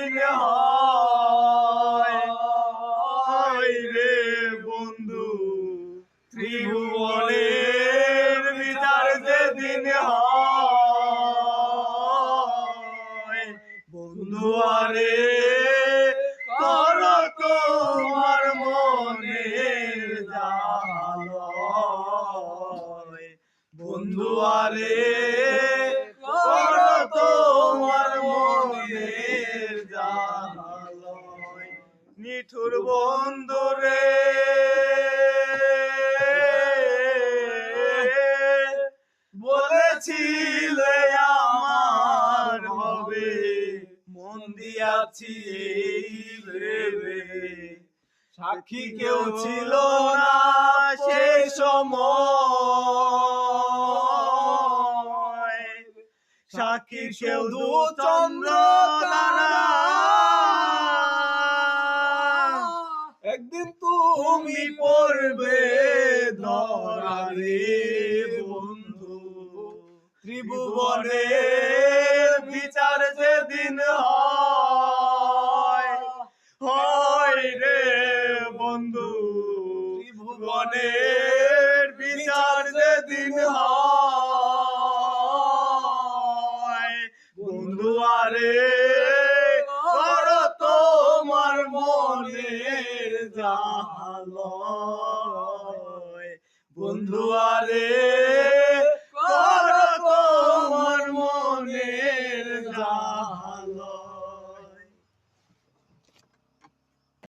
যেদিন হয় রে বন্ধু, ত্রিভুবনের বিচার যেদিন হয়, বন্ধু আরে কর তোমার মনের জালয়, বন্ধু আরে কর তোমার মনের জালয়। নিঠুর বন্ধু রে বলেছিলে আমার হবে, মন দিয়াছি এই ভেবে, সাক্ষী কেউ ছিল না সেই সময়, সাক্ষী কেউ দু চন্দ্র তারা, একদিন তুমি পড়বে ধরা রে বন্ধু, ত্রিভুবনের বিচার যেদিন হয় রে বন্ধু, ত্রিভুবনের বিচার যেদিন হয়, বন্ধু আরে কর তোমার মনের জালয়, বন্ধু আরে